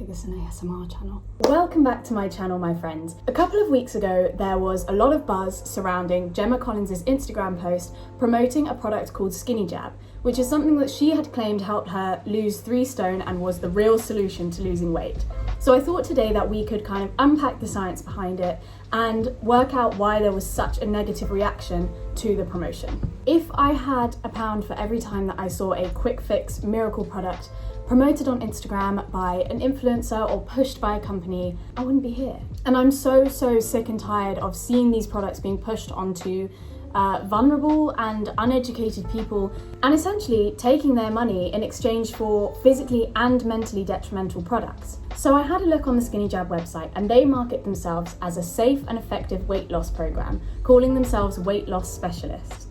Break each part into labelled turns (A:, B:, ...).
A: this an ASMR channel. Welcome back to my channel, my friends. A couple of weeks ago, there was a lot of buzz surrounding Gemma Collins' Instagram post promoting a product called Skinny Jab, which is something that she had claimed helped her lose 3 stone and was the real solution to losing weight. So I thought today that we could kind of unpack the science behind it and work out why there was such a negative reaction to the promotion. If I had a pound for every time that I saw a quick fix miracle product promoted on Instagram by an influencer or pushed by a company, I wouldn't be here. And I'm so sick and tired of seeing these products being pushed onto vulnerable and uneducated people and essentially taking their money in exchange for physically and mentally detrimental products. So I had a look on the Skinny Jab website and they market themselves as a safe and effective weight loss program, calling themselves weight loss specialists.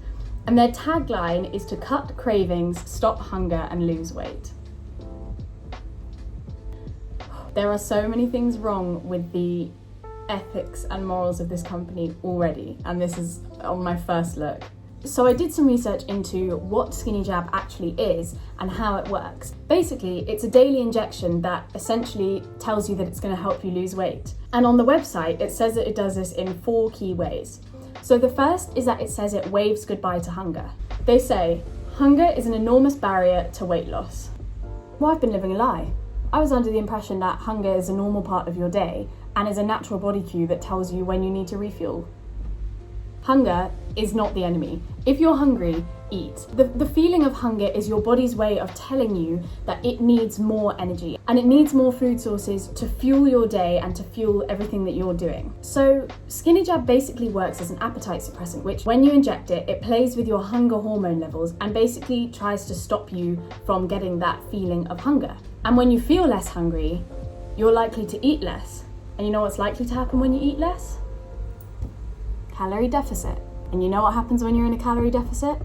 A: And their tagline is to cut cravings, stop hunger and lose weight. There are so many things wrong with the ethics and morals of this company already, and this is on my first look. So I did some research into what Skinny Jab actually is and how it works. Basically, it's a daily injection that essentially tells you that it's going to help you lose weight. And on the website, it says that it does this in 4 key ways. So the first is that it says it waves goodbye to hunger. They say, hunger is an enormous barrier to weight loss. Well, I've been living a lie. I was under the impression that hunger is a normal part of your day and is a natural body cue that tells you when you need to refuel. Hunger is not the enemy. If you're hungry, eat. The feeling of hunger is your body's way of telling you that it needs more energy and it needs more food sources to fuel your day and to fuel everything that you're doing. So Skinny Jab basically works as an appetite suppressant, which when you inject it, it plays with your hunger hormone levels and basically tries to stop you from getting that feeling of hunger. And when you feel less hungry, you're likely to eat less. And you know what's likely to happen when you eat less? Calorie deficit. And you know what happens when you're in a calorie deficit?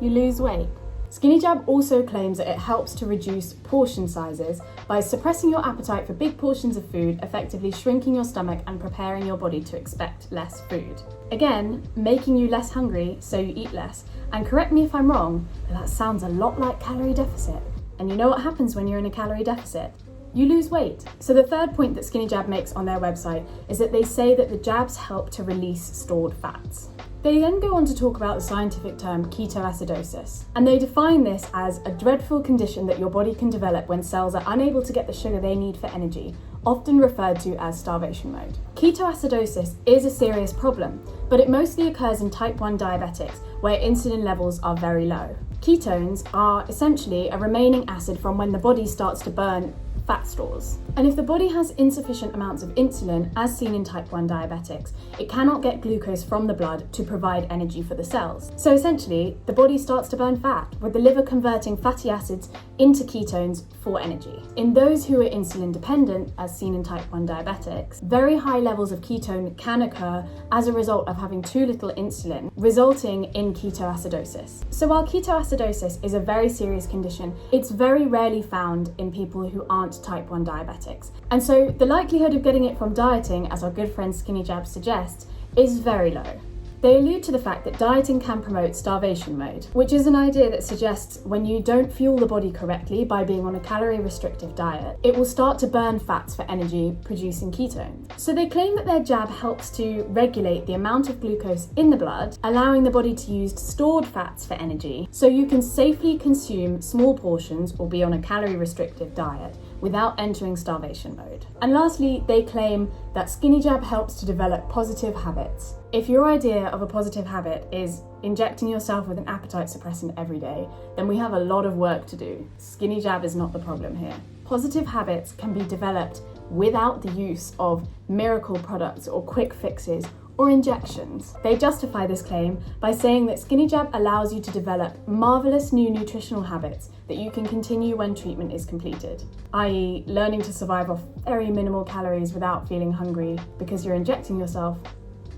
A: You lose weight. Skinny Jab also claims that it helps to reduce portion sizes by suppressing your appetite for big portions of food, effectively shrinking your stomach and preparing your body to expect less food. Again, making you less hungry so you eat less. And correct me if I'm wrong, but that sounds a lot like calorie deficit. And you know what happens when you're in a calorie deficit? You lose weight. So the third point that Skinny Jab makes on their website is that they say that the jabs help to release stored fats. They then go on to talk about the scientific term ketoacidosis, and they define this as a dreadful condition that your body can develop when cells are unable to get the sugar they need for energy, often referred to as starvation mode. Ketoacidosis is a serious problem, but it mostly occurs in type 1 diabetics where insulin levels are very low. Ketones are essentially a remaining acid from when the body starts to burn fat stores. And if the body has insufficient amounts of insulin, as seen in type 1 diabetics, it cannot get glucose from the blood to provide energy for the cells. So essentially, the body starts to burn fat, with the liver converting fatty acids into ketones for energy. In those who are insulin dependent, as seen in type 1 diabetics, very high levels of ketone can occur as a result of having too little insulin, resulting in ketoacidosis. So while ketoacidosis is a very serious condition, it's very rarely found in people who aren't type 1 diabetics. And so the likelihood of getting it from dieting, as our good friend Skinny Jab suggests, is very low. They allude to the fact that dieting can promote starvation mode, which is an idea that suggests when you don't fuel the body correctly by being on a calorie restrictive diet, it will start to burn fats for energy, producing ketones. So they claim that their jab helps to regulate the amount of glucose in the blood, allowing the body to use stored fats for energy, so you can safely consume small portions or be on a calorie restrictive diet without entering starvation mode. And lastly, they claim that Skinny Jab helps to develop positive habits. If your idea of a positive habit is injecting yourself with an appetite suppressant every day, then we have a lot of work to do. Skinny Jab is not the problem here. Positive habits can be developed without the use of miracle products or quick fixes or injections. They justify this claim by saying that Skinny Jab allows you to develop marvelous new nutritional habits that you can continue when treatment is completed, i.e. learning to survive off very minimal calories without feeling hungry because you're injecting yourself,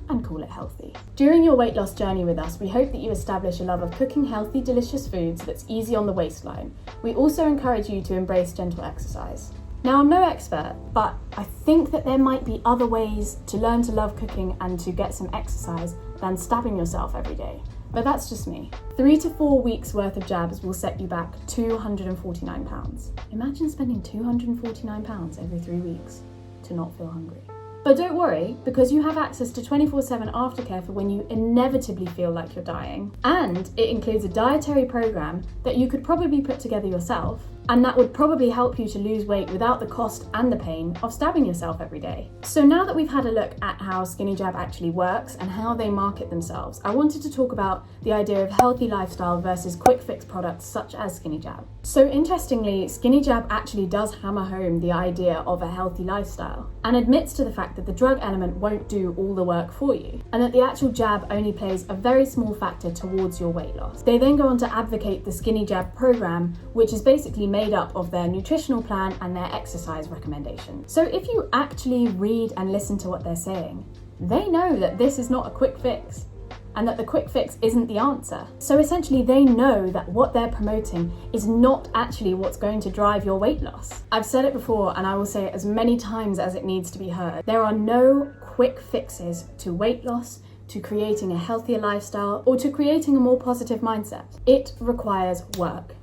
A: and call it healthy. During your weight loss journey with us, we hope that you establish a love of cooking healthy, delicious foods that's easy on the waistline. We also encourage you to embrace gentle exercise. Now, I'm no expert, but I think that there might be other ways to learn to love cooking and to get some exercise than stabbing yourself every day. but that's just me. 3 to 4 weeks worth of jabs will set you back £249. Imagine spending £249 every 3 weeks to not feel hungry. But don't worry, because you have access to 24/7 aftercare for when you inevitably feel like you're dying. And it includes a dietary program that you could probably put together yourself, and that would probably help you to lose weight without the cost and the pain of stabbing yourself every day. So now that we've had a look at how Skinny Jab actually works and how they market themselves, I wanted to talk about the idea of healthy lifestyle versus quick fix products such as Skinny Jab. So interestingly, Skinny Jab actually does hammer home the idea of a healthy lifestyle and admits to the fact that the drug element won't do all the work for you and that the actual jab only plays a very small factor towards your weight loss. They then go on to advocate the Skinny Jab program, which is basically made up of their nutritional plan and their exercise recommendations. So if you actually read and listen to what they're saying, they know that this is not a quick fix and that the quick fix isn't the answer. So essentially they know that what they're promoting is not actually what's going to drive your weight loss. I've said it before and I will say it as many times as it needs to be heard. There are no quick fixes to weight loss, to creating a healthier lifestyle, or to creating a more positive mindset. It requires work.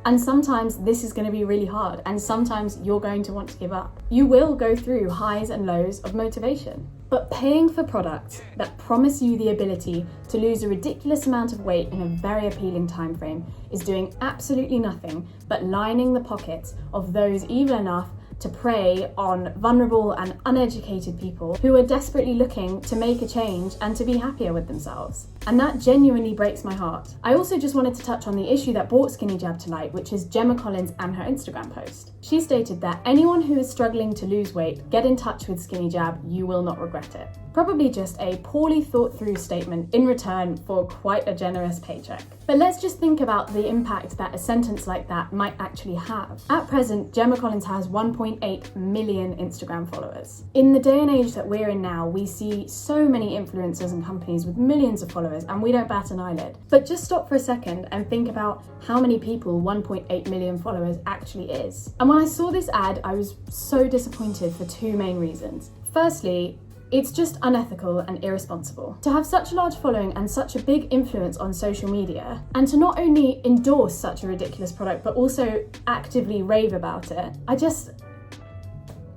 A: And sometimes this is going to be really hard, and sometimes you're going to want to give up. You will go through highs and lows of motivation. But paying for products that promise you the ability to lose a ridiculous amount of weight in a very appealing time frame is doing absolutely nothing but lining the pockets of those evil enough to prey on vulnerable and uneducated people who are desperately looking to make a change and to be happier with themselves. And that genuinely breaks my heart. I also just wanted to touch on the issue that brought Skinny Jab to light, which is Gemma Collins and her Instagram post. She stated that anyone who is struggling to lose weight, get in touch with Skinny Jab, you will not regret it. Probably just a poorly thought through statement in return for quite a generous paycheck. But let's just think about the impact that a sentence like that might actually have. At present, Gemma Collins has 1.8 million Instagram followers. In the day and age that we're in now, we see so many influencers and companies with millions of followers and we don't bat an eyelid. But just stop for a second and think about how many people 1.8 million followers actually is. And when I saw this ad, I was so disappointed for two main reasons. Firstly, it's just unethical and irresponsible. To have such a large following and such a big influence on social media, and to not only endorse such a ridiculous product, but also actively rave about it,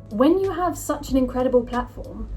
A: when you have such an incredible platform,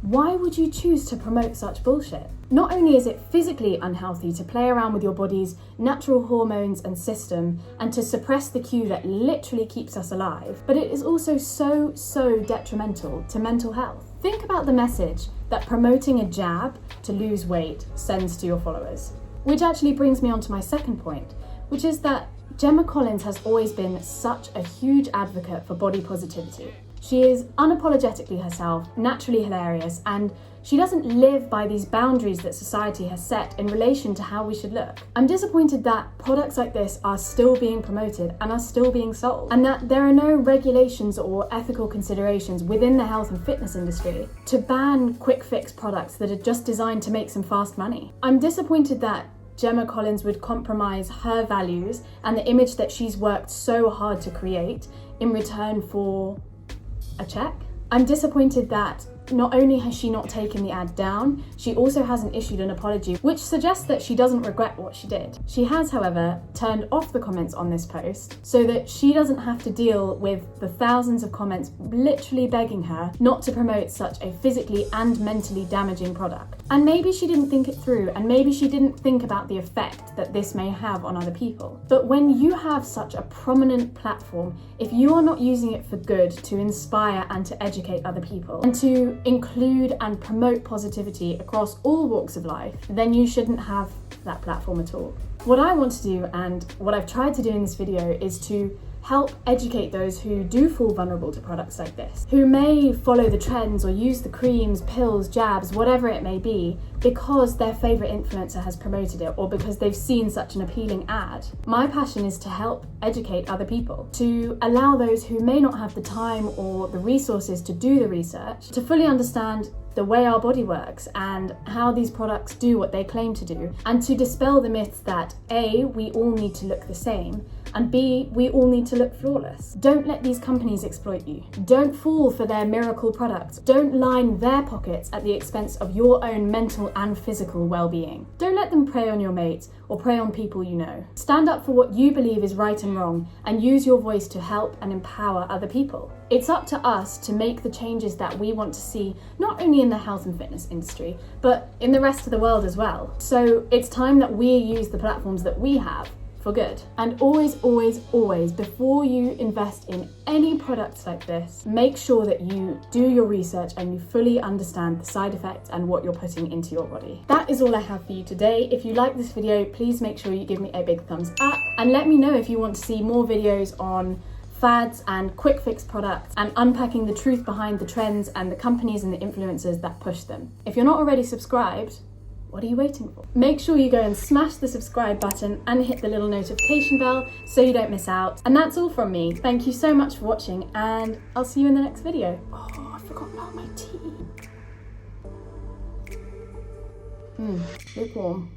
A: why would you choose to promote such bullshit? Not only is it physically unhealthy to play around with your body's natural hormones and system and to suppress the cue that literally keeps us alive, but it is also so detrimental to mental health. Think about the message that promoting a jab to lose weight sends to your followers. Which actually brings me on to my second point, which is that Gemma Collins has always been such a huge advocate for body positivity. She is unapologetically herself, naturally hilarious, and she doesn't live by these boundaries that society has set in relation to how we should look. I'm disappointed that products like this are still being promoted and are still being sold, and that there are no regulations or ethical considerations within the health and fitness industry to ban quick fix products that are just designed to make some fast money. I'm disappointed that Gemma Collins would compromise her values and the image that she's worked so hard to create in return for a check. I'm disappointed that not only has she not taken the ad down, she also hasn't issued an apology, which suggests that she doesn't regret what she did. She has, however, turned off the comments on this post so that she doesn't have to deal with the thousands of comments literally begging her not to promote such a physically and mentally damaging product. And maybe she didn't think it through, and maybe she didn't think about the effect that this may have on other people. But when you have such a prominent platform, if you are not using it for good, to inspire and to educate other people, and to include and promote positivity across all walks of life, then you shouldn't have that platform at all. What I want to do, and what I've tried to do in this video, is to help educate those who do fall vulnerable to products like this, who may follow the trends or use the creams, pills, jabs, whatever it may be, because their favourite influencer has promoted it or because they've seen such an appealing ad. My passion is to help educate other people, to allow those who may not have the time or the resources to do the research to fully understand the way our body works and how these products do what they claim to do, and to dispel the myths that A, we all need to look the same, And B, we all need to look flawless. Don't let these companies exploit you. Don't fall for their miracle products. Don't line their pockets at the expense of your own mental and physical well-being. Don't let them prey on your mates or prey on people you know. Stand up for what you believe is right and wrong and use your voice to help and empower other people. It's up to us to make the changes that we want to see, not only in the health and fitness industry, but in the rest of the world as well. So it's time that we use the platforms that we have for good. And always, always, always, before you invest in any products like this, make sure that you do your research and you fully understand the side effects and what you're putting into your body. That is all I have for you today. If you like this video, please make sure you give me a big thumbs up and let me know if you want to see more videos on fads and quick fix products and unpacking the truth behind the trends and the companies and the influencers that push them. If you're not already subscribed, what are you waiting for? Make sure you go and smash the subscribe button and hit the little notification bell so you don't miss out. And that's all from me. Thank you so much for watching and I'll see you in the next video. Oh, I forgot about my tea. Lukewarm.